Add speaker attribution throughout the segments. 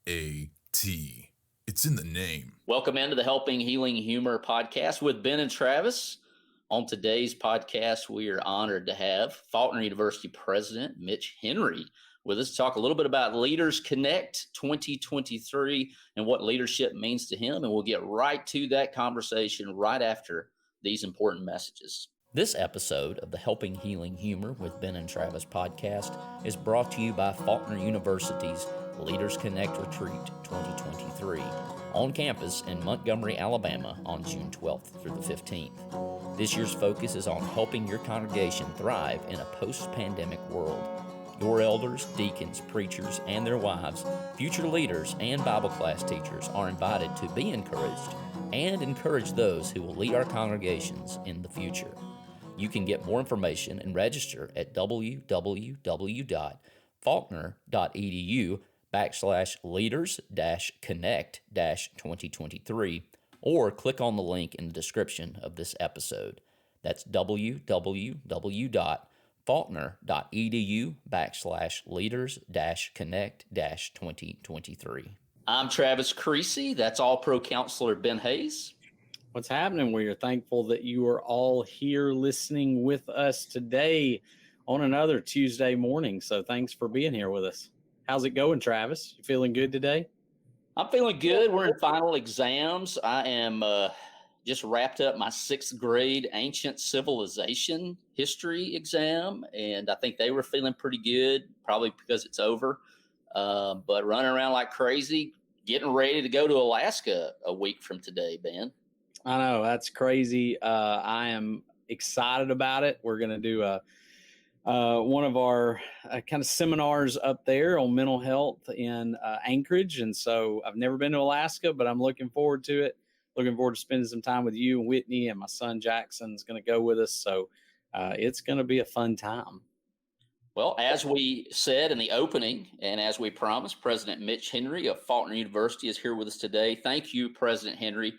Speaker 1: A-T. It's in the name.
Speaker 2: Welcome into the Helping Healing Humor podcast with Ben and Travis. On today's podcast, we are honored to have Faulkner University President Mitch Henry with us to talk a little bit about Leaders Connect 2023 and what leadership means to him. And we'll get right to that conversation right after these important messages. This episode of the Helping Healing Humor with Ben and Travis podcast is brought to you by Faulkner University's Leaders Connect Retreat 2023 on campus in Montgomery, Alabama on June 12th through the 15th. This year's focus is on helping your congregation thrive in a post-pandemic world. Your elders, deacons, preachers, and their wives, future leaders, and Bible class teachers are invited to be encouraged and encourage those who will lead our congregations in the future. You can get more information and register at www.faulkner.edu/leaders-connect-2023 or click on the link in the description of this episode. That's www.faulkner.edu/leaders-connect-2023. I'm Travis Creasy. That's All Pro Counselor Ben Hayes.
Speaker 3: What's happening? We are thankful that you are all here listening with us today on another Tuesday morning. So thanks for being here with us. How's it going, Travis? You feeling good today?
Speaker 2: I'm feeling good. We're in final exams. I am just wrapped up my 6th grade ancient civilization history exam, and I think they were feeling pretty good, probably because it's over. But running around like crazy, getting ready to go to Alaska a week from today, Ben.
Speaker 3: I know, that's crazy. I am excited about it. We're going to do one of our kind of seminars up there on mental health in Anchorage. And so I've never been to Alaska, but I'm looking forward to it. Looking forward to spending some time with you and Whitney, and my son Jackson's going to go with us. So it's going to be a fun time.
Speaker 2: Well, as we said in the opening, and as we promised, President Mitch Henry of Faulkner University is here with us today. Thank you, President Henry,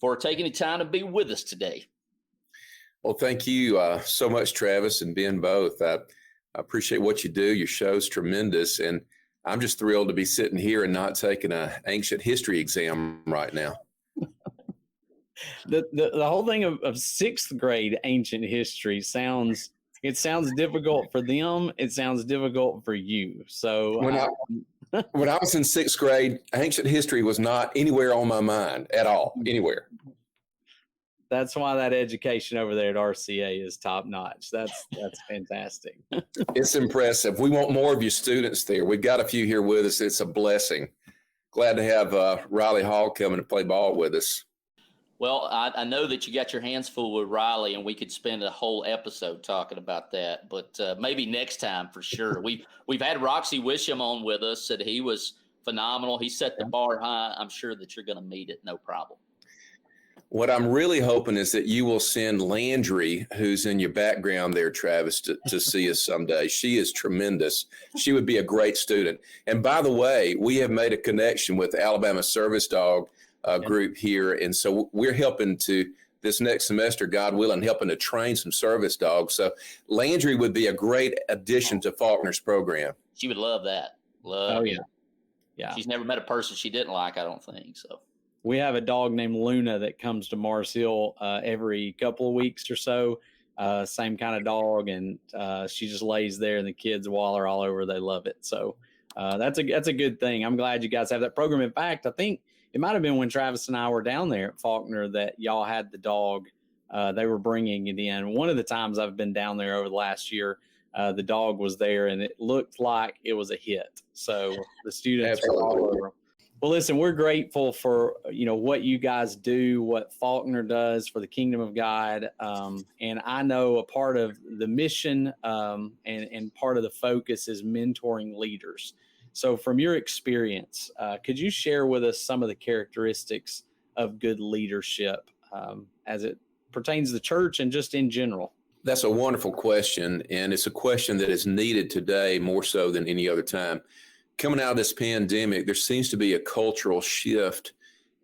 Speaker 2: for taking the time to be with us today.
Speaker 4: Well, thank you so much, Travis and Ben both. I appreciate what you do. Your show's tremendous, and I'm just thrilled to be sitting here and not taking an ancient history exam right now.
Speaker 3: The whole thing of 6th grade ancient history sounds difficult for them. It sounds difficult for you. So when
Speaker 4: I was in 6th grade, ancient history was not anywhere on my mind at all, anywhere.
Speaker 3: That's why that education over there at RCA is top notch. That's fantastic.
Speaker 4: It's impressive. We want more of your students there. We've got a few here with us. It's a blessing. Glad to have Riley Hall coming to play ball with us.
Speaker 2: Well, I know that you got your hands full with Riley, and we could spend a whole episode talking about that, but maybe next time for sure. We've had Roxy Wisham on with us, said he was phenomenal. He set the bar high. I'm sure that you're going to meet it, no problem.
Speaker 4: What I'm really hoping is that you will send Landry, who's in your background there, Travis, to see us someday. She is tremendous. She would be a great student. And by the way, we have made a connection with Alabama Service Dog group here. And so we're helping to, this next semester, God willing, helping to train some service dogs. So Landry would be a great addition to Faulkner's program.
Speaker 2: She would love that. Yeah. She's never met a person she didn't like, I don't think. So
Speaker 3: we have a dog named Luna that comes to Mars Hill every couple of weeks or so. Same kind of dog. And she just lays there and the kids waller all over. They love it. So that's a good thing. I'm glad you guys have that program. In fact, I think it might have been when Travis and I were down there at Faulkner that y'all had the dog. They were bringing it in. One of the times I've been down there over the last year, the dog was there and it looked like it was a hit. So the students were all over. Well, listen, we're grateful for, what you guys do, what Faulkner does for the kingdom of God. And I know a part of the mission and part of the focus is mentoring leaders. So from your experience, could you share with us some of the characteristics of good leadership as it pertains to the church and just in general?
Speaker 4: That's a wonderful question, and it's a question that is needed today more so than any other time. Coming out of this pandemic, there seems to be a cultural shift,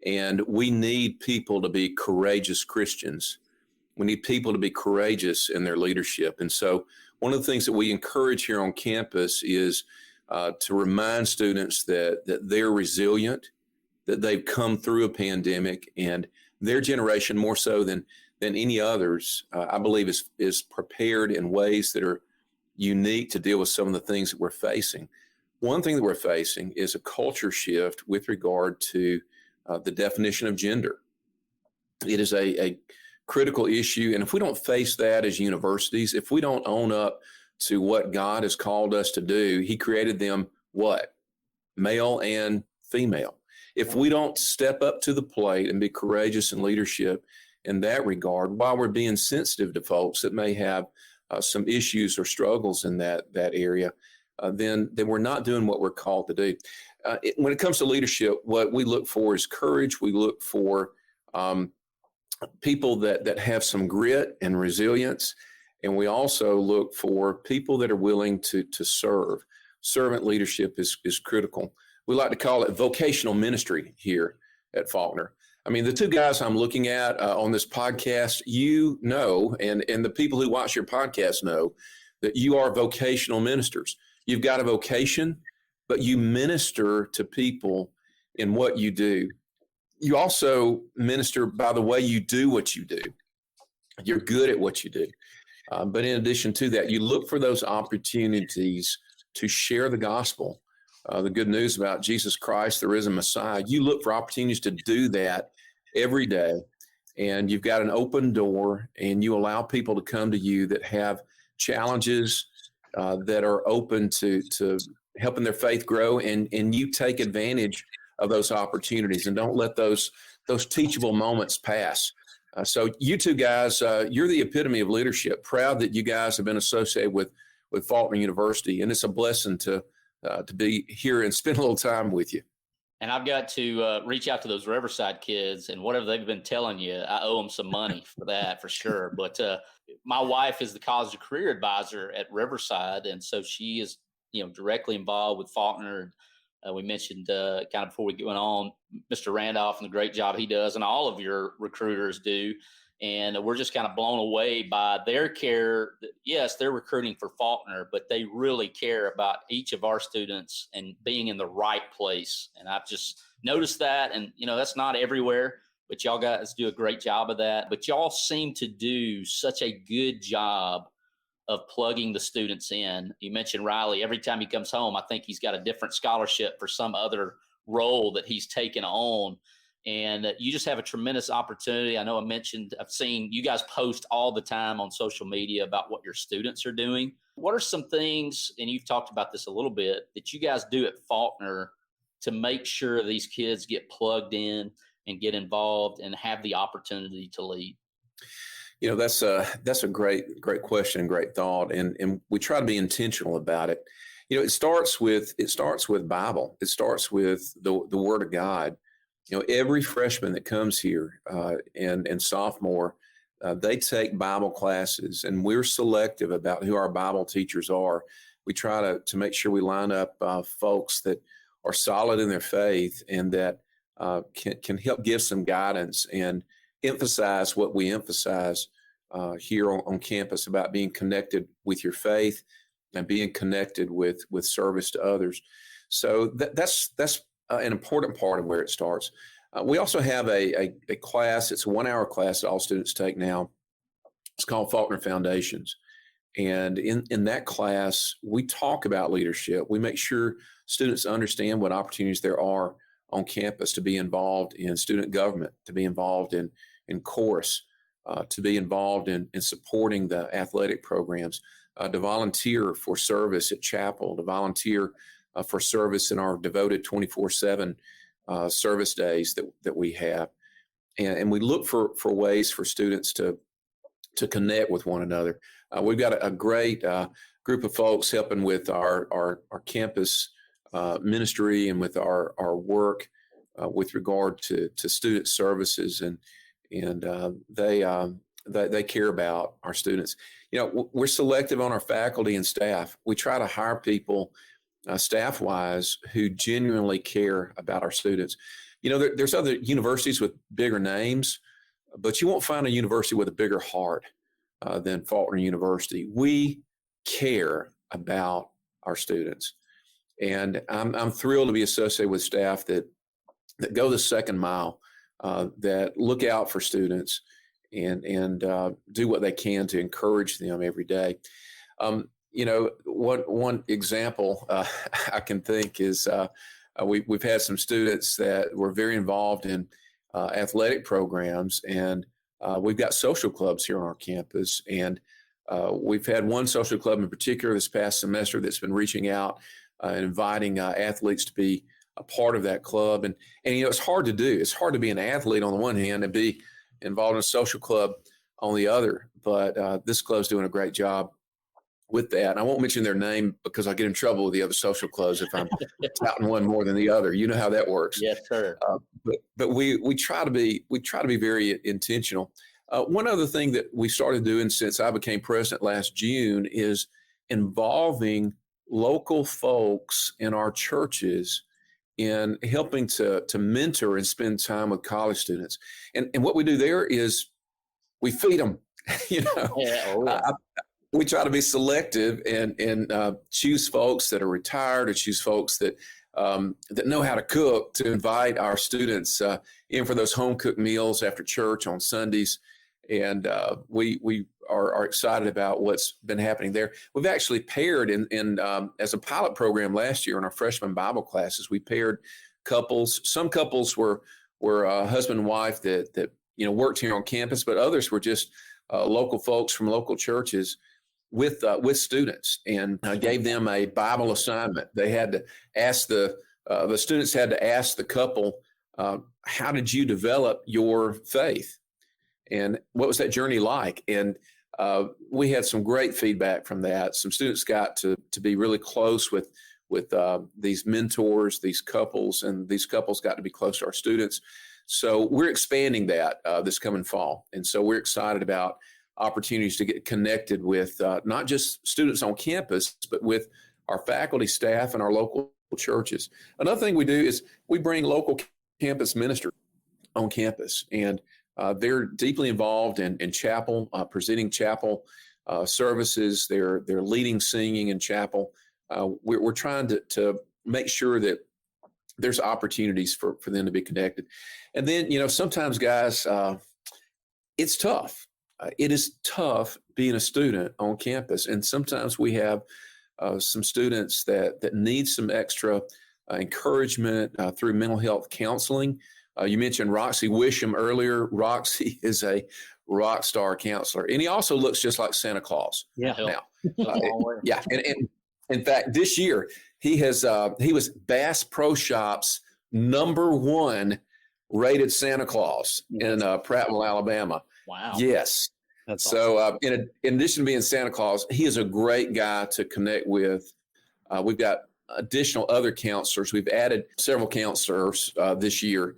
Speaker 4: and we need people to be courageous Christians. We need people to be courageous in their leadership. And so one of the things that we encourage here on campus is to remind students that they're resilient, that they've come through a pandemic, and their generation, more so than any others, I believe is prepared in ways that are unique to deal with some of the things that we're facing. One thing that we're facing is a culture shift with regard to the definition of gender. It is a critical issue, and if we don't face that as universities, if we don't own up to what God has called us to do, He created them what? Male and female. If we don't step up to the plate and be courageous in leadership in that regard, while we're being sensitive to folks that may have some issues or struggles in that area, then we're not doing what we're called to do. When it comes to leadership, what we look for is courage. We look for people that have some grit and resilience. And we also look for people that are willing to serve. Servant leadership is critical. We like to call it vocational ministry here at Faulkner. I mean, the two guys I'm looking at on this podcast, you know, and the people who watch your podcast know that you are vocational ministers. You've got a vocation, but you minister to people in what you do. You also minister by the way you do what you do. You're good at what you do. But in addition to that, you look for those opportunities to share the gospel, the good news about Jesus Christ, the risen Messiah. You look for opportunities to do that every day, and you've got an open door, and you allow people to come to you that have challenges that are open to helping their faith grow, and you take advantage of those opportunities and don't let those teachable moments pass. So you two guys, you're the epitome of leadership. Proud that you guys have been associated with Faulkner University, and it's a blessing to be here and spend a little time with you.
Speaker 2: And I've got to reach out to those Riverside kids, and whatever they've been telling you, I owe them some money for that, for sure. But my wife is the college career advisor at Riverside, and so she is, directly involved with Faulkner. We mentioned kind of before we went on, Mr. Randolph and the great job he does, and all of your recruiters do. And we're just kind of blown away by their care. Yes, they're recruiting for Faulkner, but they really care about each of our students and being in the right place. And I've just noticed that. And, that's not everywhere, but y'all guys do a great job of that. But y'all seem to do such a good job of plugging the students in. You mentioned Riley. Every time he comes home, I think he's got a different scholarship for some other role that he's taken on. And you just have a tremendous opportunity. I know I've seen you guys post all the time on social media about what your students are doing. What are some things, and you've talked about this a little bit, that you guys do at Faulkner to make sure these kids get plugged in and get involved and have the opportunity to lead?
Speaker 4: That's a great question and great thought. And we try to be intentional about it. It starts with Bible. It starts with the Word of God. Every freshman that comes here and sophomore, they take Bible classes, and we're selective about who our Bible teachers are. We try to make sure we line up folks that are solid in their faith and that can help give some guidance and emphasize what we emphasize here on campus about being connected with your faith and being connected with service to others. So that's an important part of where it starts. We also have a class. It's a 1-hour class that all students take now. It's called Faulkner Foundations. And in that class, we talk about leadership. We make sure students understand what opportunities there are on campus to be involved in student government, to be involved in chorus, to be involved in supporting the athletic programs, to volunteer for service at chapel, to volunteer for service in our devoted 24/7 service days that we have. And we look for ways for students to connect with one another. We've got a great group of folks helping with our campus ministry and with our work with regard to student services, and they care about our students. We're selective on our faculty and staff. We try to hire people staff-wise who genuinely care about our students. There's other universities with bigger names, but you won't find a university with a bigger heart than Faulkner University. We care about our students. And I'm thrilled to be associated with staff that go the second mile, that look out for students and do what they can to encourage them every day. One example I can think is we've had some students that were very involved in athletic programs, and we've got social clubs here on our campus. And we've had one social club in particular this past semester that's been reaching out and inviting athletes to be a part of that club. And it's hard to do. It's hard to be an athlete on the one hand and be involved in a social club on the other. But this club's doing a great job with that. And I won't mention their name because I'll get in trouble with the other social clubs if I'm touting one more than the other. You know how that works.
Speaker 2: Yes, sir.
Speaker 4: But we try to be very intentional. One other thing that we started doing since I became president last June is involving local folks in our churches in helping to mentor and spend time with college students. And what we do there is we feed them. We try to be selective and choose folks that are retired or choose folks that know how to cook to invite our students in for those home cooked meals after church on Sundays. And we are excited about what's been happening there. We've actually paired in as a pilot program last year in our freshman Bible classes. We paired couples. Some couples were husband and wife that worked here on campus, but others were just local folks from local churches with students, and gave them a Bible assignment. They had to ask the students had to ask the couple, how did you develop your faith? And what was that journey like? And we had some great feedback from that. Some students got to be really close with these mentors, these couples, and these couples got to be close to our students. So we're expanding that this coming fall. And so we're excited about opportunities to get connected with not just students on campus, but with our faculty, staff, and our local churches. Another thing we do is we bring local campus ministers on campus, and they're deeply involved in chapel, presenting chapel services. They're leading singing in chapel. We're trying to make sure that there's opportunities for them to be connected. And then, sometimes, guys, it's tough. It is tough being a student on campus. And sometimes we have some students that need some extra encouragement through mental health counseling. You mentioned Roxy Wisham earlier. Roxy is a rock star counselor, and he also looks just like Santa Claus.
Speaker 3: Yeah.
Speaker 4: Now, yeah. And in fact, this year he was Bass Pro Shop's #1 rated Santa Claus in Prattville, Alabama.
Speaker 2: Wow.
Speaker 4: Yes.
Speaker 3: That's
Speaker 4: so
Speaker 3: awesome.
Speaker 4: In addition to being Santa Claus, he is a great guy to connect with. We've got additional other counselors. We've added several counselors this year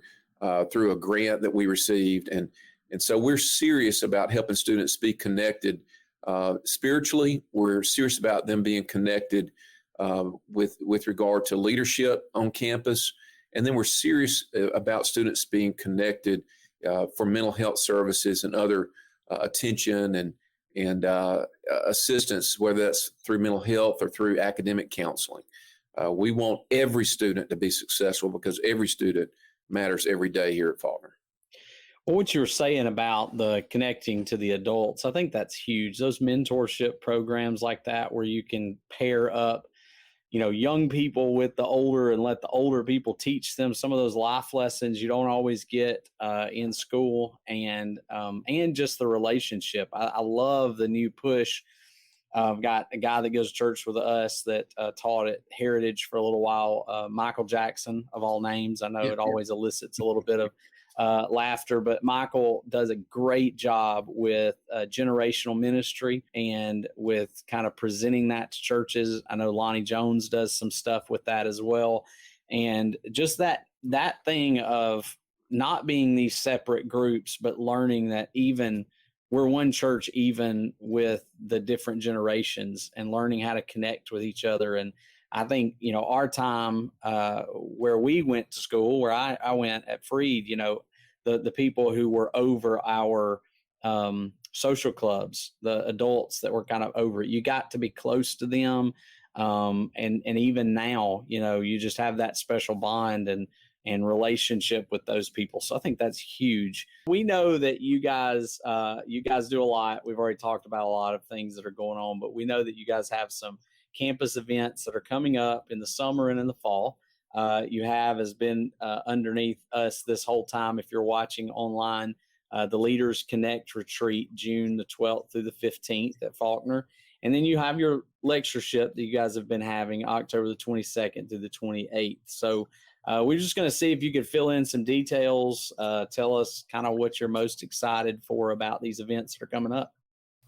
Speaker 4: through a grant that we received. And so we're serious about helping students be connected spiritually. We're serious about them being connected with regard to leadership on campus. And then we're serious about students being connected for mental health services and other attention and assistance, whether that's through mental health or through academic counseling. We want every student to be successful because every student matters every day here at Faulkner.
Speaker 3: Well, what you were saying about the connecting to the adults, I think that's huge. Those mentorship programs like that, where you can pair up, young people with the older and let the older people teach them some of those life lessons you don't always get in school, and just the relationship. I love the new push. I've got a guy that goes to church with us that taught at Heritage for a little while, Michael Jackson, of all names. I know it always elicits a little bit of laughter, but Michael does a great job with generational ministry and with kind of presenting that to churches. I know Lonnie Jones does some stuff with that as well. And just that thing of not being these separate groups, but learning that even we're one church, even with the different generations, and learning how to connect with each other. And I think, our time where we went to school, where I went at Freed, the people who were over our social clubs, the adults that were kind of over it, you got to be close to them. And even now, you just have that special bond and relationship with those people. So I think that's huge. We know that you guys do a lot. We've already talked about a lot of things that are going on, but we know that you guys have some campus events that are coming up in the summer and in the fall. You has been underneath us this whole time. If you're watching online, the Leaders Connect Retreat, June the 12th through the 15th at Faulkner. And then you have your lectureship that you guys have been having October the 22nd through the 28th. So we're just going to see if you could fill in some details. Tell us kind of what you're most excited for about these events that are coming up.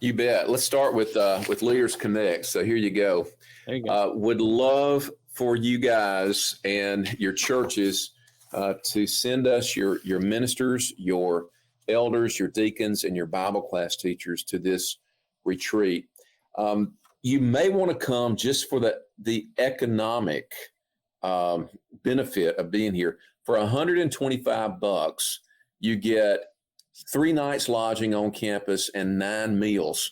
Speaker 4: You bet. Let's start with Leaders Connect. So here you go.
Speaker 3: There you go.
Speaker 4: Would love for you guys and your churches to send us your ministers, your elders, your deacons, and your Bible class teachers to this retreat. You may want to come just for the economic benefit of being here. For $125, you get 3 nights lodging on campus and 9 meals.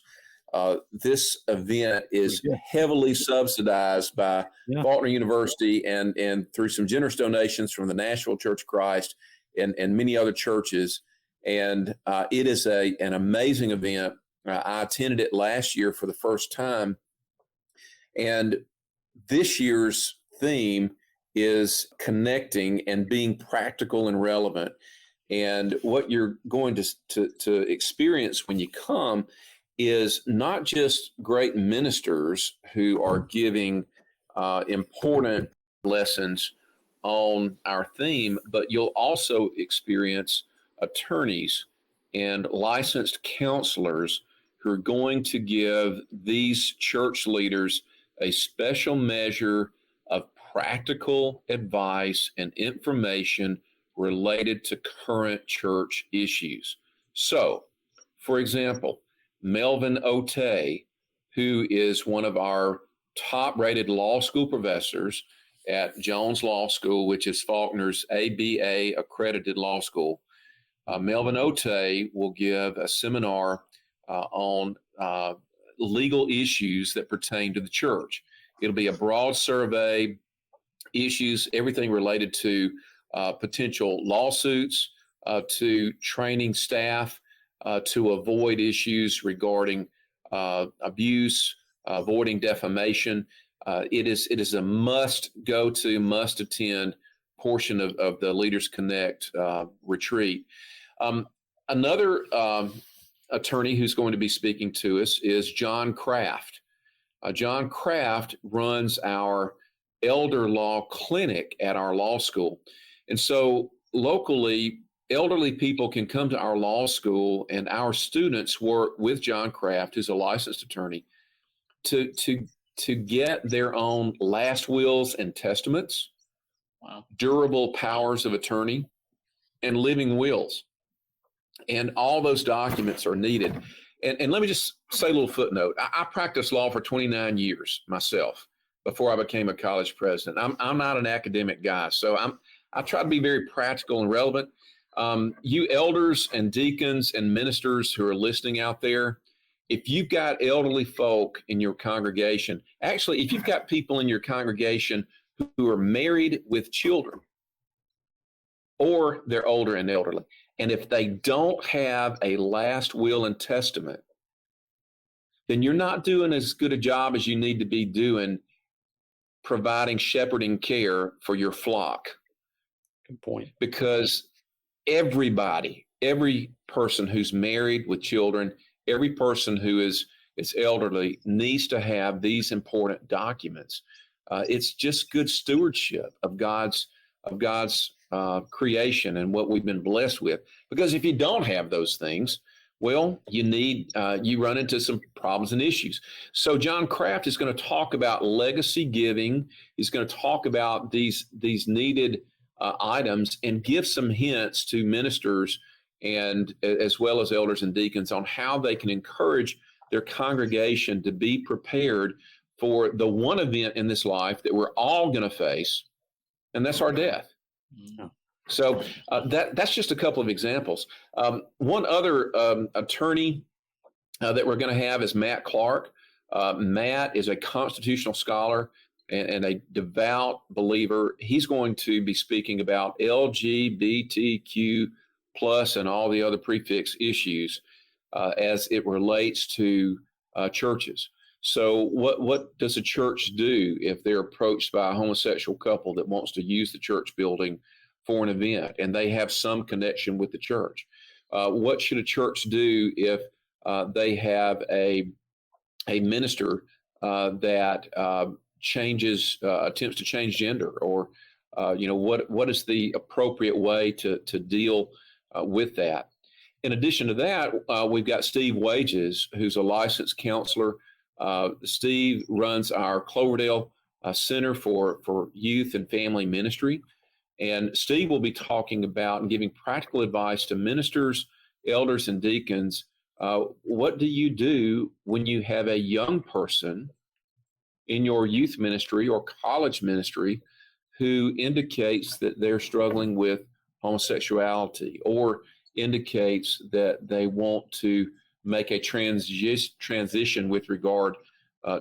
Speaker 4: This event is heavily subsidized by Faulkner University and through some generous donations from the Nashville Church of Christ and many other churches. And it is an amazing event. I attended it last year for the first time. And this year's theme is connecting and being practical and relevant. And what you're going to experience when you come is not just great ministers who are giving important lessons on our theme, but you'll also experience attorneys and licensed counselors who are going to give these church leaders a special measure of practical advice and information related to current church issues. So, for example, Melvin Otey, who is one of our top-rated law school professors at Jones Law School, which is Faulkner's ABA accredited law school, Melvin Otey will give a seminar on legal issues that pertain to the church. It'll be a broad survey, issues, everything related to potential lawsuits, to training staff, to avoid issues regarding abuse, avoiding defamation. It is a must go to, must attend portion of the Leaders Connect retreat. Another attorney who's going to be speaking to us is John Kraft. John Kraft runs our elder law clinic at our law school. And so locally, elderly people can come to our law school, and our students work with John Kraft, who's a licensed attorney, to get their own last wills and testaments, durable powers of attorney, and living wills. And all those documents are needed. And let me just say a little footnote. I practiced law for 29 years myself before I became a college president. I'm not an academic guy, so I try to be very practical and relevant. You elders and deacons and ministers who are listening out there, if you've got elderly folk in your congregation, actually, if you've got people in your congregation who are married with children, or they're older and elderly, and if they don't have a last will and testament, then you're not doing as good a job as you need to be doing providing shepherding care for your flock.
Speaker 3: Good point.
Speaker 4: Because every person who's married with children, every person who is elderly needs to have these important documents. It's just good stewardship of God's creation and what we've been blessed with. Because if you don't have those things, well, you run into some problems and issues. So John Kraft is going to talk about legacy giving. He's going to talk about these needed items and give some hints to ministers and as well as elders and deacons on how they can encourage their congregation to be prepared for the one event in this life that we're all going to face, and that's our death. Yeah. So that's just a couple of examples. One other attorney that we're going to have is Matt Clark. Matt is a constitutional scholar and a devout believer. He's going to be speaking about LGBTQ plus and all the other prefix issues as it relates to churches. So what does a church do if they're approached by a homosexual couple that wants to use the church building for an event and they have some connection with the church? What should a church do if they have a minister that attempts to change gender, or what is the appropriate way to deal with that? In addition to that, we've got Steve Wages, who's a licensed counselor. Steve runs our Cloverdale Center for Youth and Family Ministry. And Steve will be talking about and giving practical advice to ministers, elders, and deacons. What do you do when you have a young person in your youth ministry or college ministry who indicates that they're struggling with homosexuality, or indicates that they want to make a transition with regard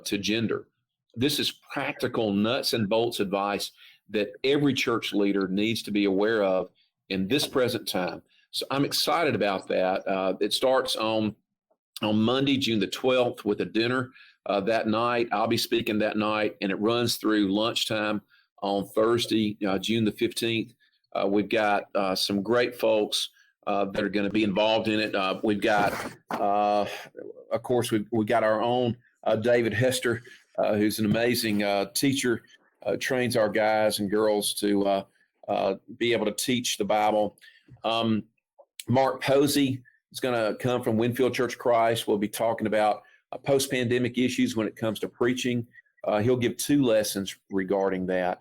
Speaker 4: to gender? This is practical nuts and bolts advice that every church leader needs to be aware of in this present time. So I'm excited about that. It starts on Monday, June the 12th, with a dinner that night. I'll be speaking that night, and it runs through lunchtime on Thursday, June the 15th. We've got some great folks that are going to be involved in it. We've got, of course, we've got our own David Hester, who's an amazing teacher, trains our guys and girls to be able to teach the Bible. Mark Posey is going to come from Winfield Church of Christ. We'll be talking about post-pandemic issues when it comes to preaching. He'll give 2 lessons regarding that.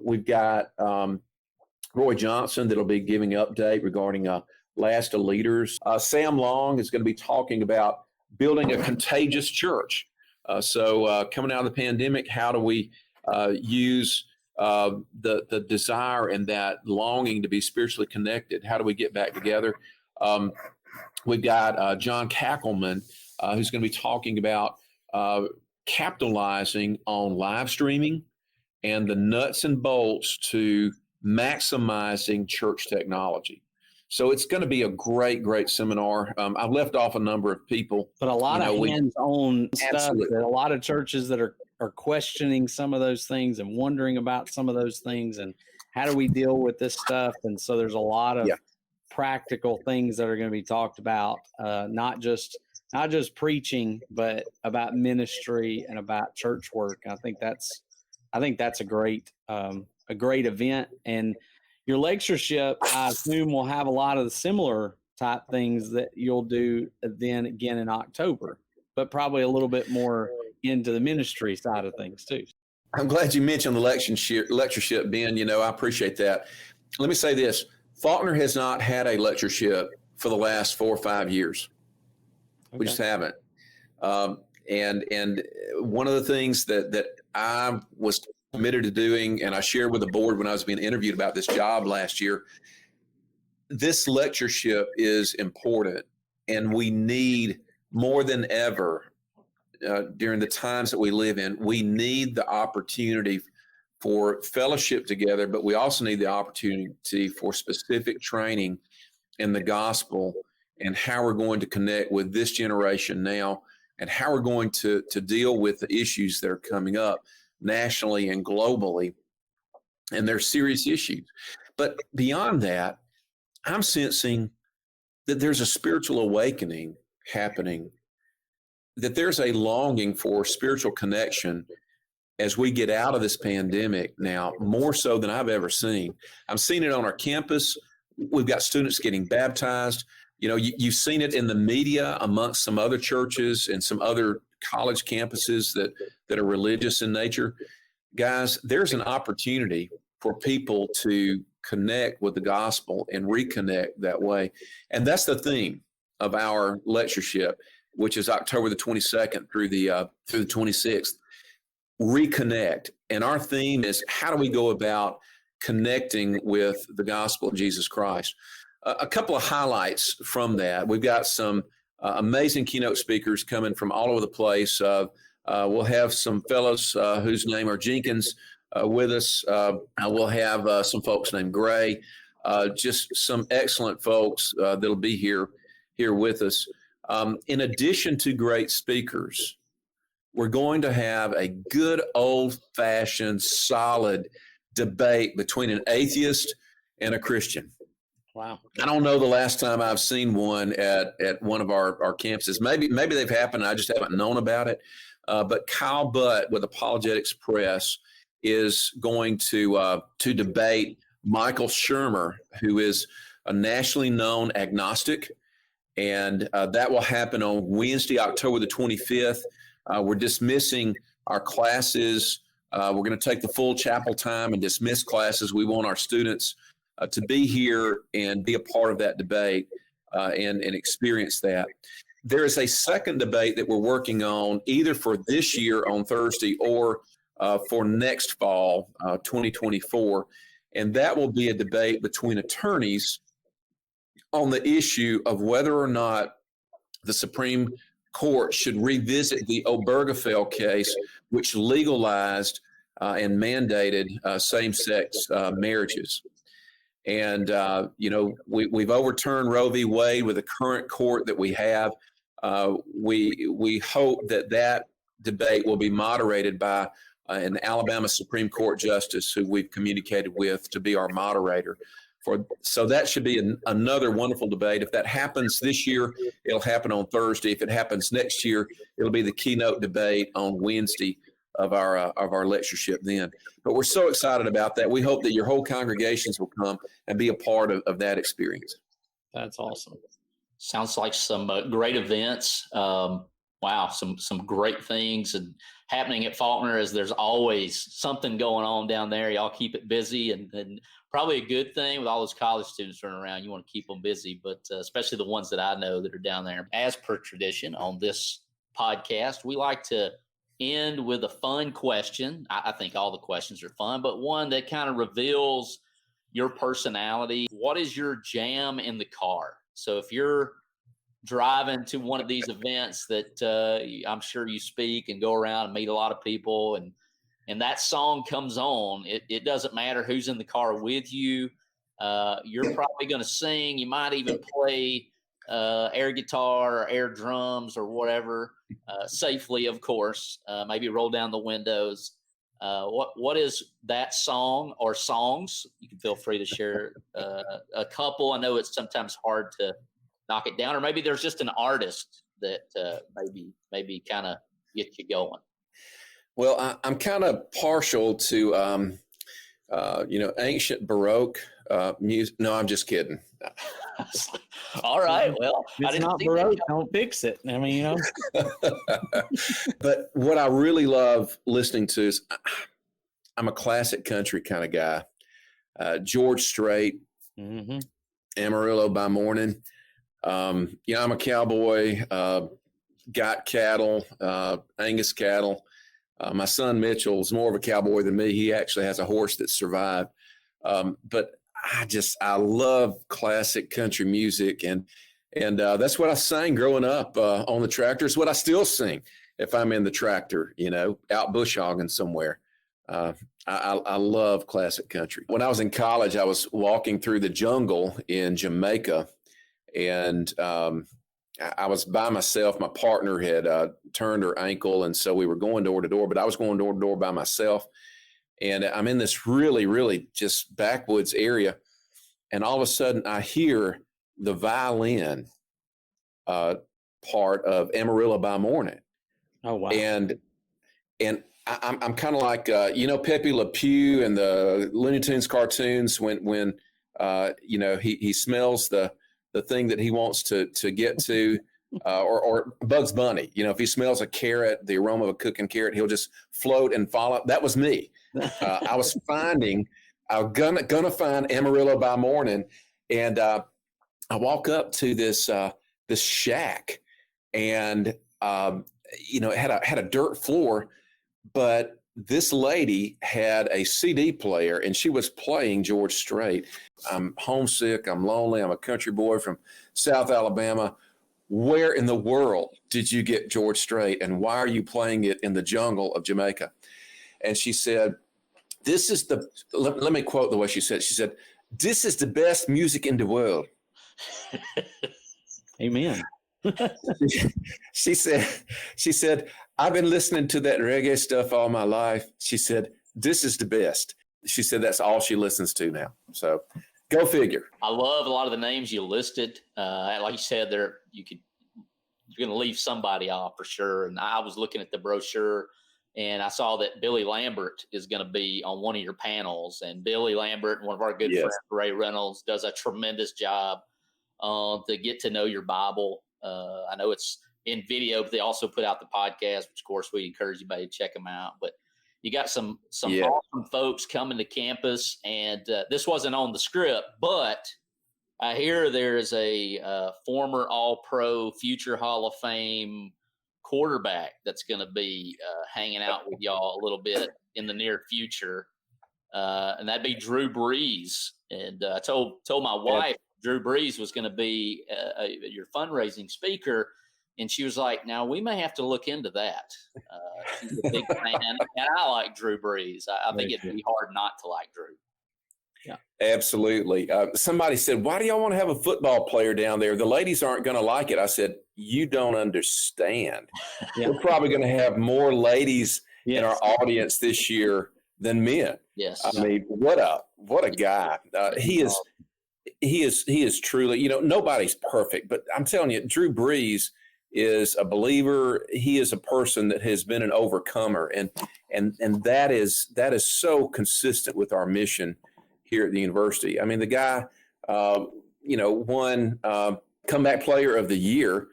Speaker 4: We've got Roy Johnson that'll be giving an update regarding Last of Leaders. Sam Long is going to be talking about building a contagious church. So coming out of the pandemic, how do we use the desire and that longing to be spiritually connected? How do we get back together? We've got John Kackelman, who's going to be talking about capitalizing on live streaming and the nuts and bolts to maximizing church technology. So it's going to be a great, great seminar. I've left off a number of people.
Speaker 3: But a lot of hands-on stuff.
Speaker 4: Absolutely.
Speaker 3: A lot of churches that are questioning some of those things and wondering about some of those things and how do we deal with this stuff. And so there's a lot of practical things that are going to be talked about, not just preaching, but about ministry and about church work. I think that's a great event. And your lectureship, I assume, will have a lot of the similar type things that you'll do then again in October, but probably a little bit more into the ministry side of things too.
Speaker 4: I'm glad you mentioned the lectureship, Ben. I appreciate that. Let me say this. Faulkner has not had a lectureship for the last 4 or 5 years. Okay. We just haven't. And one of the things that I was committed to doing, and I shared with the board when I was being interviewed about this job last year, this lectureship is important, and we need more than ever during the times that we live in. We need the opportunity for fellowship together, but we also need the opportunity for specific training in the gospel and how we're going to connect with this generation now, and how we're going to deal with the issues that are coming up nationally and globally. And they're serious issues. But beyond that, I'm sensing that there's a spiritual awakening happening, that there's a longing for spiritual connection as we get out of this pandemic now, more so than I've ever seen. I'm seeing it on our campus. We've got students getting baptized. You've seen it in the media amongst some other churches and some other college campuses that are religious in nature. Guys, there's an opportunity for people to connect with the gospel and reconnect that way. And that's the theme of our lectureship, which is October the 22nd through the 26th. Reconnect. And our theme is, how do we go about connecting with the gospel of Jesus Christ? A couple of highlights from that. We've got some amazing keynote speakers coming from all over the place. We'll have some fellows whose name are Jenkins with us. We'll have some folks named Gray, just some excellent folks that'll be here with us. In addition to great speakers, we're going to have a good old-fashioned, solid debate between an atheist and a Christian.
Speaker 3: Wow.
Speaker 4: I don't know the last time I've seen one at one of our campuses. Maybe they've happened. I just haven't known about it. But Kyle Butt with Apologetics Press is going to debate Michael Shermer, who is a nationally known agnostic. And that will happen on Wednesday, October the 25th. We're dismissing our classes. We're going to take the full chapel time and dismiss classes. We want our students to be here and be a part of that debate and experience that. There is a second debate that we're working on either for this year on Thursday or for next fall, 2024. And that will be a debate between attorneys on the issue of whether or not the Supreme Court should revisit the Obergefell case, which legalized and mandated same-sex marriages. And, we've overturned Roe v. Wade with the current court that we have. We hope that debate will be moderated by an Alabama Supreme Court justice who we've communicated with to be our moderator. So that should be another wonderful debate. If that happens this year, it'll happen on Thursday. If it happens next year, it'll be the keynote debate on Wednesday of our lectureship then. But we're so excited about that. We hope that your whole congregations will come and be a part of that experience.
Speaker 3: That's awesome.
Speaker 2: Sounds like some great events. Wow, some great things and happening at Faulkner, as there's always something going on down there. Y'all keep it busy, and probably a good thing with all those college students running around. You want to keep them busy, but especially the ones that I know that are down there. As per tradition on this podcast, we like to end with a fun question. I think all the questions are fun, but one that kind of reveals your personality. What is your jam in the car? So if you're driving to one of these events that I'm sure you speak and go around and meet a lot of people, and that song comes on, it doesn't matter who's in the car with you. You're probably going to sing. You might even play air guitar or air drums or whatever, safely, of course. Maybe roll down the windows. What is that song or songs? You can feel free to share a couple. I know it's sometimes hard to knock it down, or maybe there's just an artist that maybe kind of get you going.
Speaker 4: Well, I'm kind of partial to ancient Baroque music. No, I'm just kidding.
Speaker 2: All right. Well,
Speaker 3: it's not Baroque. Don't fix it. I mean,
Speaker 4: But what I really love listening to is I'm a classic country kind of guy. George Strait, Amarillo by Morning. I'm a cowboy, got cattle, Angus cattle. My son Mitchell is more of a cowboy than me. He actually has a horse that survived. But I love classic country music, and that's what I sang growing up on the tractor. It's what I still sing if I'm in the tractor, out bush hogging somewhere. I love classic country. When I was in college, I was walking through the jungle in Jamaica, and I was by myself. My partner had turned her ankle, and so we were going door to door, but I was going door to door by myself. And I'm in this really, really just backwoods area. And all of a sudden I hear the violin part of Amarillo by Morning.
Speaker 3: Oh, wow.
Speaker 4: And I'm kind of like, Pepe Le Pew and the Looney Tunes cartoons when he smells the thing that he wants to get to, or Bugs Bunny, if he smells a carrot, the aroma of a cooking carrot, he'll just float and follow. That was me. I was gonna find Amarillo by Morning, and I walk up to this shack, and it had a dirt floor, but this lady had a CD player, and she was playing George Strait. I'm homesick. I'm lonely. I'm a country boy from South Alabama. where in the world did you get George Strait, and why are you playing it in the jungle of Jamaica? And she said, let me quote the way she said. She said, "This is the best music in the world."
Speaker 3: Amen.
Speaker 4: She said, "I've been listening to that reggae stuff all my life." She said, "This is the best." She said that's all she listens to now. So go figure.
Speaker 2: I love a lot of the names you listed. Like you said, you're going to leave somebody off for sure. And I was looking at the brochure, and I saw that Billy Lambert is going to be on one of your panels. And Billy Lambert, one of our good friends, Ray Reynolds, does a tremendous job to get to know your Bible. I know it's in video, but they also put out the podcast, which of course we encourage anybody to check them out. But you got some awesome folks coming to campus, and this wasn't on the script, but I hear there's a former All-Pro, future Hall of Fame quarterback that's going to be hanging out with y'all a little bit in the near future, and that'd be Drew Brees. And I told my wife Drew Brees was going to be your fundraising speaker. And she was like, "Now we may have to look into that." She's a big fan, and I like Drew Brees. I think it'd be hard not to like Drew.
Speaker 4: Yeah, absolutely. Somebody said, "Why do y'all want to have a football player down there? The ladies aren't going to like it." I said, "You don't understand. We're probably going to have more ladies in our audience this year than men."
Speaker 2: Yes.
Speaker 4: I mean, what a guy. He is truly, nobody's perfect, but I'm telling you, Drew Brees is a believer. He is a person that has been an overcomer, and that is so consistent with our mission here at the university. I mean, the guy, won comeback player of the year.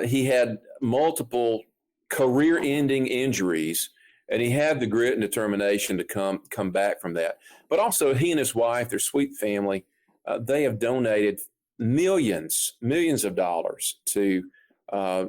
Speaker 4: He had multiple career-ending injuries, and he had the grit and determination to come back from that. But also, he and his wife, their sweet family, they have donated millions of dollars to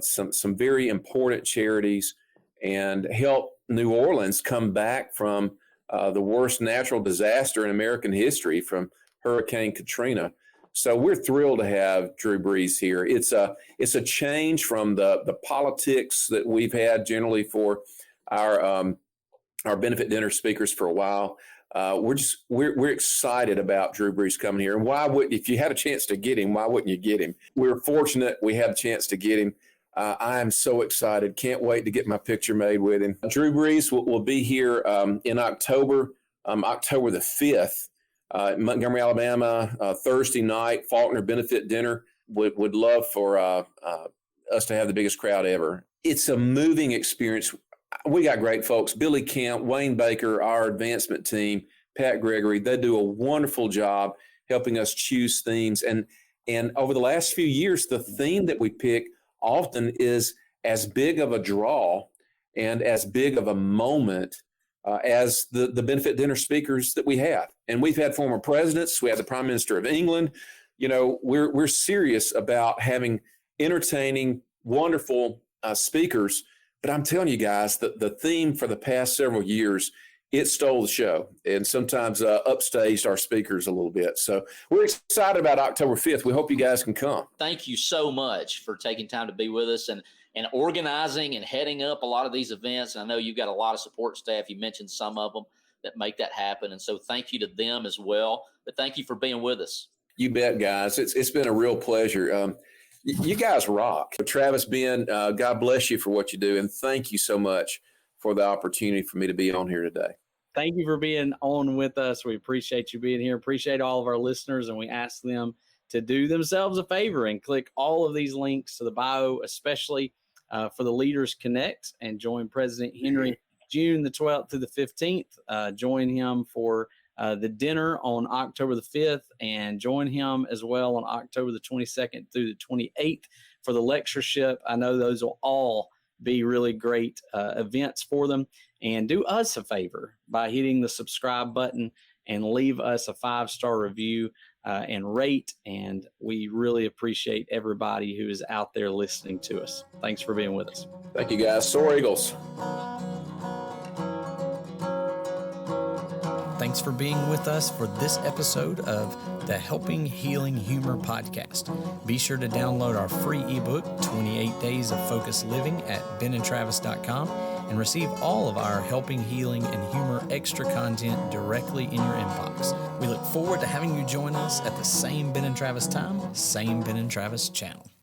Speaker 4: some very important charities and help New Orleans come back from the worst natural disaster in American history, from Hurricane Katrina. So we're thrilled to have Drew Brees here. It's a change from the politics that we've had generally for our benefit dinner speakers for a while. We're excited about Drew Brees coming here. And if you had a chance to get him, why wouldn't you get him? We're fortunate we had a chance to get him. I am so excited. Can't wait to get my picture made with him. Drew Brees will be here in October, October the 5th, Montgomery, Alabama, Thursday night, Faulkner benefit dinner. Would love for us to have the biggest crowd ever. It's a moving experience. We got great folks. Billy Kemp, Wayne Baker, our advancement team, Pat Gregory, they do a wonderful job helping us choose themes. And over the last few years, the theme that we pick often is as big of a draw and as big of a moment as the benefit dinner speakers that we have. And we've had former presidents. We have the Prime Minister of England. We're serious about having entertaining, wonderful speakers. But I'm telling you guys, the theme for the past several years, it stole the show and sometimes upstaged our speakers a little bit. So we're excited about October 5th. We hope you guys can come.
Speaker 2: Thank you so much for taking time to be with us and organizing and heading up a lot of these events. And I know you've got a lot of support staff. You mentioned some of them that make that happen. And so thank you to them as well. But thank you for being with us.
Speaker 4: You bet, guys. It's been a real pleasure. You guys rock. Travis, Ben, God bless you for what you do. And thank you so much for the opportunity for me to be on here today.
Speaker 3: Thank you for being on with us. We appreciate you being here. Appreciate all of our listeners. And we ask them to do themselves a favor and click all of these links to the bio, especially for the Leaders Connect, and join President Henry June the 12th through the 15th. Join him for the dinner on October the 5th, and join him as well on October the 22nd through the 28th for the lectureship. I know those will all be really great events for them. And do us a favor by hitting the subscribe button and leave us a 5-star review and rate. And we really appreciate everybody who is out there listening to us. Thanks for being with us.
Speaker 4: Thank you, guys. Soar Eagles.
Speaker 5: Thanks for being with us for this episode of the Helping Healing Humor podcast. Be sure to download our free ebook, 28 Days of Focused Living, at benandtravis.com and receive all of our Helping Healing and Humor extra content directly in your inbox. We look forward to having you join us at the same Ben and Travis time, same Ben and Travis channel.